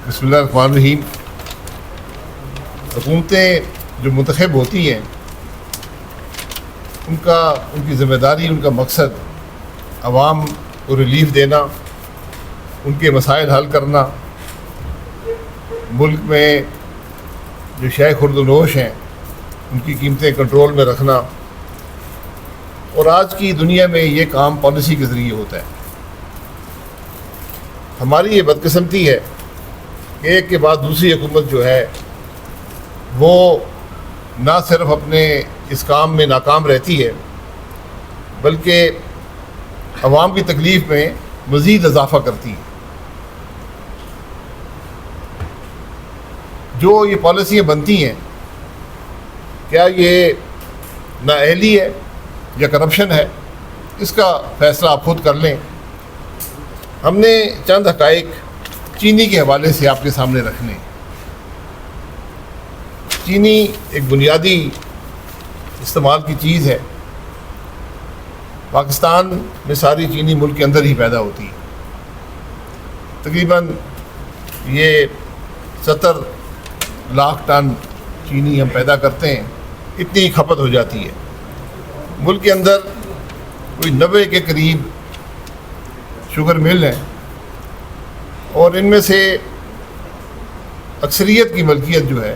بسم اللہ الرحمن الرحیم. حکومتیں جو منتخب ہوتی ہیں ان کی ذمہ داری، ان کا مقصد عوام کو ریلیف دینا، ان کے مسائل حل کرنا، ملک میں جو شائع خورد و نوش ہیں ان کی قیمتیں کنٹرول میں رکھنا. اور آج کی دنیا میں یہ کام پالیسی کے ذریعے ہوتا ہے. ہماری یہ بدقسمتی ہے کہ ایک کے بعد دوسری حکومت جو ہے وہ نہ صرف اپنے اس کام میں ناکام رہتی ہے بلکہ عوام کی تکلیف میں مزید اضافہ کرتی ہے. جو یہ پالیسیاں بنتی ہیں، کیا یہ نااہلی ہے یا کرپشن ہے، اس کا فیصلہ آپ خود کر لیں. ہم نے چند حقائق چینی کے حوالے سے آپ کے سامنے رکھنے. چینی ایک بنیادی استعمال کی چیز ہے. پاکستان میں ساری چینی ملک کے اندر ہی پیدا ہوتی ہے. تقریباً یہ 70 لاکھ ٹن چینی ہم پیدا کرتے ہیں، اتنی کھپت ہو جاتی ہے. ملک کے اندر کوئی 90 کے قریب شوگر مل ہیں اور ان میں سے اکثریت کی ملکیت جو ہے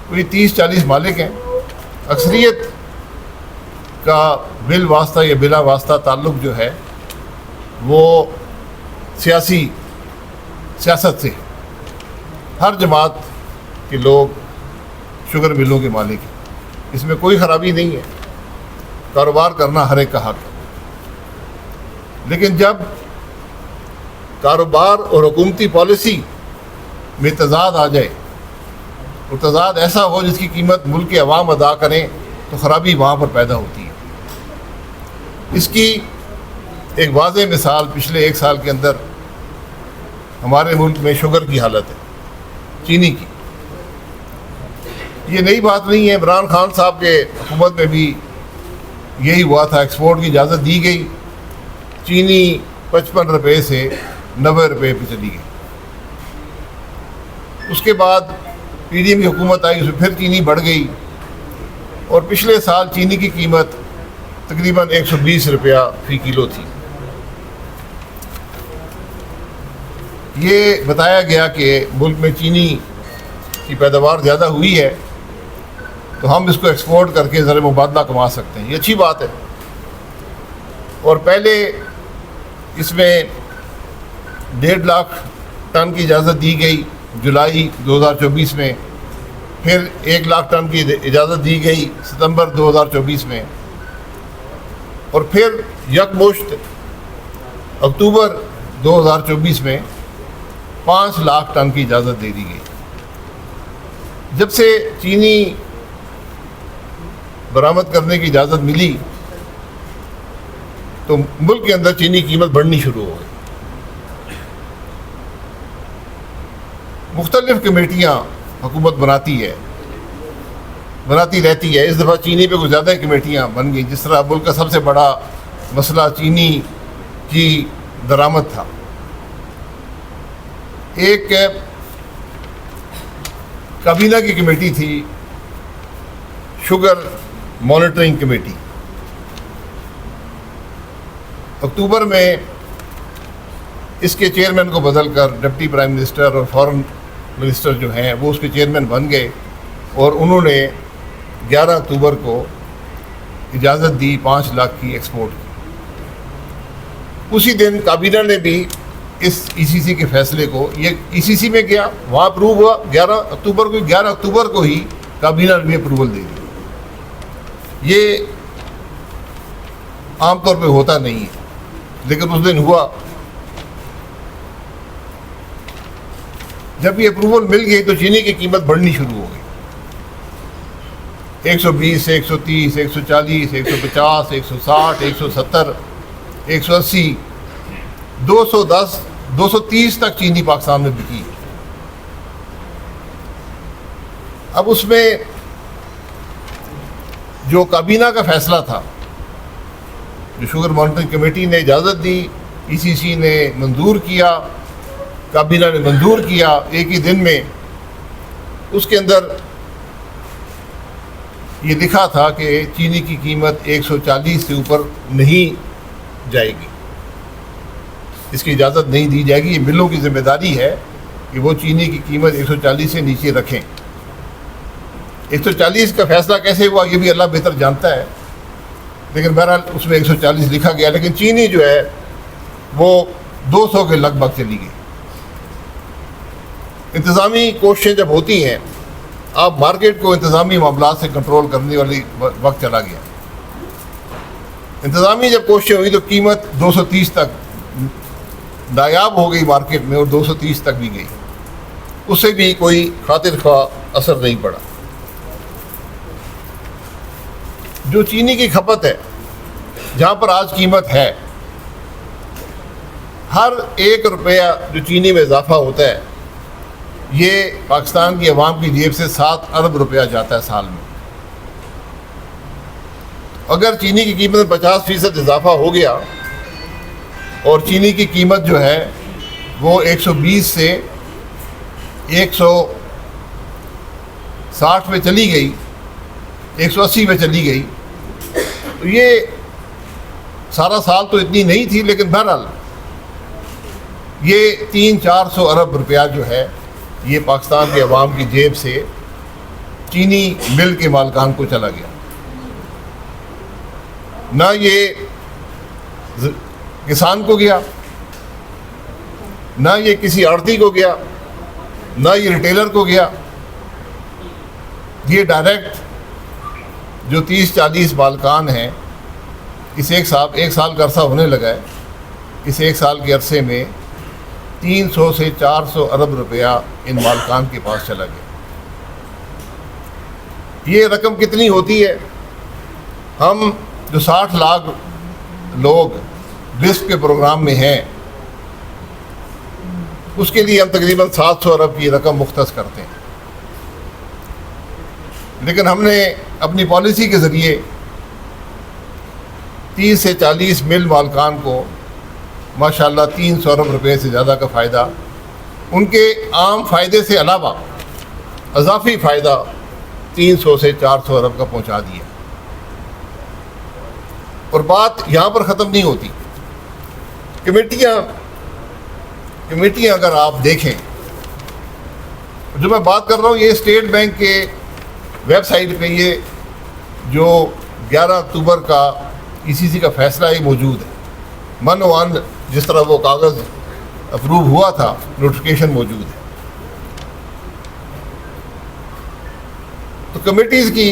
کوئی 30-40 مالک ہیں. اکثریت کا بال واسطہ یا بلا واسطہ تعلق جو ہے وہ سیاست سے. ہر جماعت کے لوگ شوگر ملوں کے مالک ہیں. اس میں کوئی خرابی نہیں ہے، کاروبار کرنا ہر ایک کا حق ہے. لیکن جب کاروبار اور حکومتی پالیسی میں تضاد آ جائے اور تضاد ایسا ہو جس کی قیمت ملک کے عوام ادا کریں تو خرابی وہاں پر پیدا ہوتی ہے. اس کی ایک واضح مثال پچھلے 1 سال کے اندر ہمارے ملک میں شوگر کی حالت ہے، چینی کی. یہ نئی بات نہیں ہے. عمران خان صاحب کے حکومت میں بھی یہی ہوا تھا. ایکسپورٹ کی اجازت دی گئی، چینی 55 روپے سے 90 روپے پہ چلی گئی. اس کے بعد پی ڈی ایم کی حکومت آئی، اس میں پھر چینی بڑھ گئی اور پچھلے سال چینی کی قیمت تقریباً 120 روپیہ فی کلو تھی. یہ بتایا گیا کہ ملک میں چینی کی پیداوار زیادہ ہوئی ہے تو ہم اس کو ایکسپورٹ کر کے زر مبادلہ کما سکتے ہیں. یہ اچھی بات ہے. اور پہلے اس میں 1.5 لاکھ ٹن کی اجازت دی گئی جولائی 2024 میں، پھر 1 لاکھ ٹن کی اجازت دی گئی ستمبر 2024 میں، اور پھر یکمشت اکتوبر 2024 میں 5 لاکھ ٹن کی اجازت دے دی گئی. جب سے چینی برآمد کرنے کی اجازت ملی تو ملک کے اندر چینی کی قیمت بڑھنی شروع ہو گئی. مختلف کمیٹیاں حکومت بناتی رہتی ہے. اس دفعہ چینی پہ کچھ زیادہ کمیٹیاں بن گئی. جس طرح ملک کا سب سے بڑا مسئلہ چینی کی درآمد تھا. ایک کابینہ کی کمیٹی تھی، شوگر مانیٹرنگ کمیٹی. اکتوبر میں اس کے چیئرمین کو بدل کر ڈپٹی پرائم منسٹر اور فارن منسٹر جو ہیں وہ اس کے چیئرمین بن گئے اور انہوں نے 11 اکتوبر کو اجازت دی 5 لاکھ کی ایکسپورٹ کی. اسی دن کابینہ نے بھی اس ای سی سی کے فیصلے کو، یہ ای سی سی میں گیا، وہاں اپروو ہوا 11 اکتوبر کو ہی کابینہ نے بھی اپروول دے دی. یہ عام طور پہ ہوتا نہیں ہے لیکن اس دن ہوا. جب یہ اپروول مل گئی تو چینی کی قیمت بڑھنی شروع ہو گئی. 120 سے 130، 140، 150، 160، 170، 180، 210، 230 تک چینی پاکستان میں بکی. اب اس میں جو کابینہ کا فیصلہ تھا، جو شوگر مانیٹرنگ کمیٹی نے اجازت دی، ای سی سی نے منظور کیا کابینہ نے منظور کیا ایک ہی دن میں، اس کے اندر یہ لکھا تھا کہ چینی کی قیمت 140 سے اوپر نہیں جائے گی، اس کی اجازت نہیں دی جائے گی۔ یہ ملوں کی ذمہ داری ہے کہ وہ چینی کی قیمت 140 سے نیچے رکھیں۔ 140 کا فیصلہ کیسے ہوا یہ بھی اللہ بہتر جانتا ہے، لیکن بہرحال اس میں 140 لکھا گیا، لیکن چینی جو ہے وہ 200 کے لگ بھگ چلی گئی۔ انتظامی کوششیں جب ہوتی ہیں، آپ مارکیٹ کو انتظامی معاملات سے کنٹرول کرنے والی وقت چلا گیا۔ انتظامی جب کوششیں ہوئی تو قیمت 230 تک نایاب ہو گئی مارکیٹ میں، اور 230 تک بھی گئی، اس سے بھی کوئی خاطر خواہ اثر نہیں پڑا۔ جو چینی کی کھپت ہے، جہاں پر آج قیمت ہے، ہر 1 روپیہ جو چینی میں اضافہ ہوتا ہے، یہ پاکستان کی عوام کی جیب سے 7 ارب روپیہ جاتا ہے سال میں۔ اگر چینی کی قیمت میں 50% اضافہ ہو گیا اور چینی کی قیمت جو ہے وہ 120 سے 160 پہ چلی گئی، 180 پہ چلی گئی، تو یہ سارا سال تو اتنی نہیں تھی، لیکن بہرحال یہ 300-400 ارب روپیہ جو ہے یہ پاکستان کے عوام کی جیب سے چینی مل کے مالکان کو چلا گیا۔ نہ یہ کسان کو گیا، نہ یہ کسی آڑتی کو گیا، نہ یہ ریٹیلر کو گیا، یہ ڈائریکٹ جو 30-40 مالکان ہیں، اس ایک سال کا عرصہ ہونے لگا ہے، اس ایک سال کے عرصے میں 300 سے 400 ارب روپیہ ان مالکان کے پاس چلا گیا۔ یہ رقم کتنی ہوتی ہے؟ ہم جو 60 لاکھ لوگ بسپ کے پروگرام میں ہیں، اس کے لیے ہم تقریباً 700 ارب کی رقم مختص کرتے ہیں، لیکن ہم نے اپنی پالیسی کے ذریعے 30 سے 40 مل مالکان کو ماشاءاللہ 300 ارب روپے سے زیادہ کا فائدہ، ان کے عام فائدے سے علاوہ اضافی فائدہ 300 سے 400 ارب کا پہنچا دیا۔ اور بات یہاں پر ختم نہیں ہوتی۔ کمیٹیاں اگر آپ دیکھیں، جو میں بات کر رہا ہوں یہ اسٹیٹ بینک کے ویب سائٹ پہ یہ جو 11 اکتوبر کا ECC کا فیصلہ یہ موجود ہے، 1 جس طرح وہ کاغذ اپروو ہوا تھا، نوٹیفیکیشن موجود ہے۔ تو کمیٹیز کی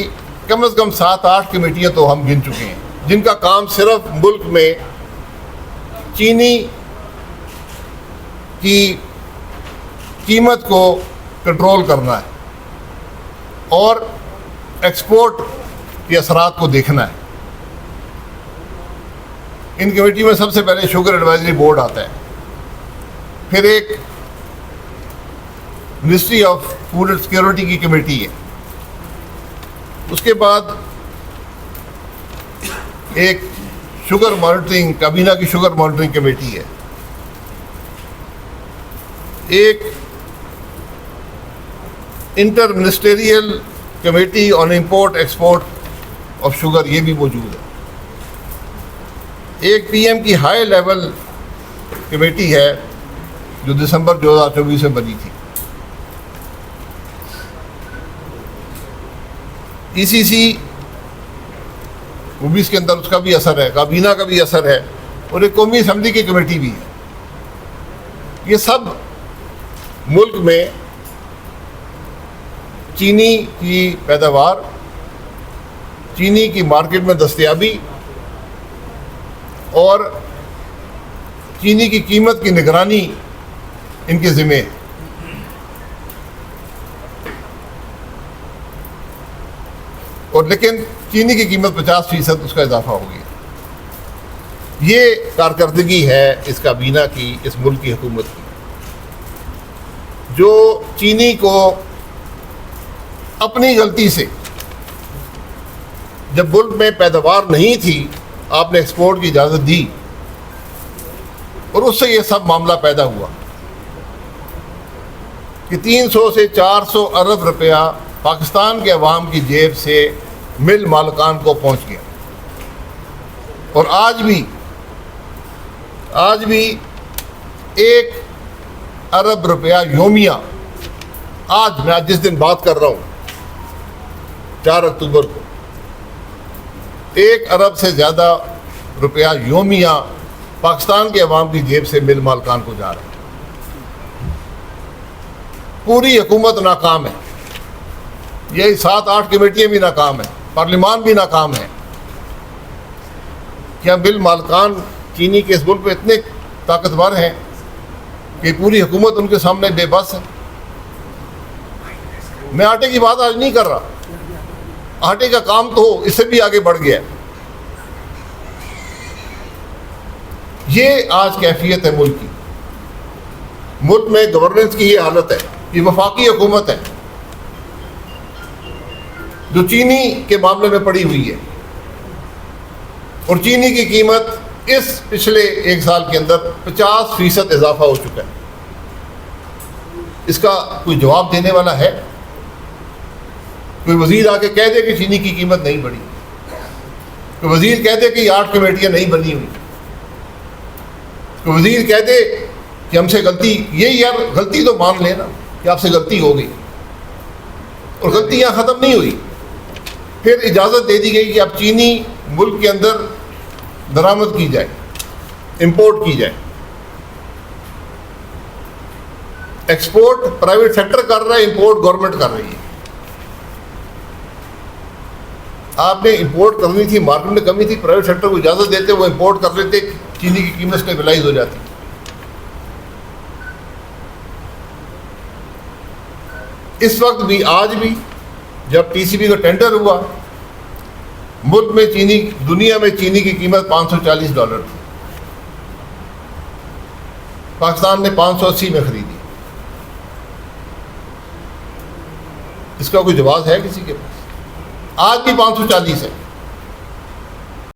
کم از کم 7-8 کمیٹیاں تو ہم گن چکے ہیں، جن کا کام صرف ملک میں چینی کی قیمت کو کنٹرول کرنا ہے اور ایکسپورٹ کے اثرات کو دیکھنا ہے۔ ان کمیٹی میں سب سے پہلے شوگر ایڈوائزری بورڈ آتا ہے، پھر ایک ministry of food and security کی کمیٹی ہے، اس کے بعد ایک شوگر مانیٹرنگ، کابینہ کی شوگر مانیٹرنگ کمیٹی ہے، ایک inter ministerial committee on import export of sugar یہ بھی موجود ہے، ایک PM کی ہائی لیول کمیٹی ہے جو دسمبر 2024 میں بنی تھی۔ ECC وہ بھی اس کے اندر اس کا بھی اثر ہے، کابینہ کا بھی اثر ہے، اور ایک قومی اسمبلی کی کمیٹی بھی ہے۔ یہ سب ملک میں چینی کی پیداوار، چینی کی مارکیٹ میں دستیابی اور چینی کی قیمت کی نگرانی ان کے ذمہ ہے۔ اور لیکن چینی کی قیمت 50% اس کا اضافہ ہو گیا۔ یہ کارکردگی ہے اس کابینہ کی، اس ملک کی حکومت کی، جو چینی کو اپنی غلطی سے، جب ملک میں پیداوار نہیں تھی آپ نے ایکسپورٹ کی اجازت دی، اور اس سے یہ سب معاملہ پیدا ہوا۔ کہ 300 سے 400 ارب روپیہ پاکستان کے عوام کی جیب سے مل مالکان کو پہنچ گیا. اور آج بھی 1 ارب روپیہ یومیہ، میں آج جس دن بات کر رہا ہوں 4 اکتوبر کو، 1 ارب سے زیادہ روپیہ یومیہ پاکستان کے عوام کی جیب سے مل مالکان کو جا رہا ہے. پوری حکومت ناکام ہے، یہی 7-8 کمیٹیاں بھی ناکام ہیں، پارلیمان بھی ناکام ہے. کیا مل مالکان چینی کے اس ملک میں اتنے طاقتور ہیں کہ پوری حکومت ان کے سامنے بے بس ہے؟ میں آٹے کی بات آج نہیں کر رہا، آٹے کا کام تو اس سے بھی آگے بڑھ گیا ہے. یہ آج کیفیت ہے ملک کی. ملک میں گورننس کی یہ حالت ہے. یہ وفاقی حکومت ہے جو چینی کے معاملے میں پڑی ہوئی ہے، اور چینی کی قیمت اس پچھلے 1 سال کے اندر 50% اضافہ ہو چکا ہے. اس کا کوئی جواب دینے والا ہے؟ کوئی وزیر آ کے کہہ دے کہ چینی کی قیمت نہیں بڑھی، کوئی وزیر کہہ دے کہ یہ 8 کمیٹیاں نہیں بنی ہوئی، کوئی وزیر کہہ دے کہ ہم سے غلطی، یار غلطی تو مان لینا کہ آپ سے غلطی ہو گئی، اور غلطی یہاں ختم نہیں ہوئی. پھر اجازت دے دی گئی کہ اب چینی ملک کے اندر درآمد کی جائے، امپورٹ کی جائے. ایکسپورٹ پرائیویٹ سیکٹر کر رہا ہے، امپورٹ گورنمنٹ کر رہی ہے. آپ نے امپورٹ کرنی تھی، مارکیٹ میں کمی تھی، پرائیویٹ سیکٹر کو اجازت دیتے وہ امپورٹ کر لیتے، چینی کی قیمت اسٹیبلائز ہو جاتی. اس وقت بھی، آج بھی جب ٹی سی بی کا ٹینڈر ہوا، ملک میں دنیا میں چینی کی قیمت $540 تھی، پاکستان نے 580 میں خریدی. اس کا کوئی جواز ہے کسی کے پاس؟ آج بھی 540 ہے.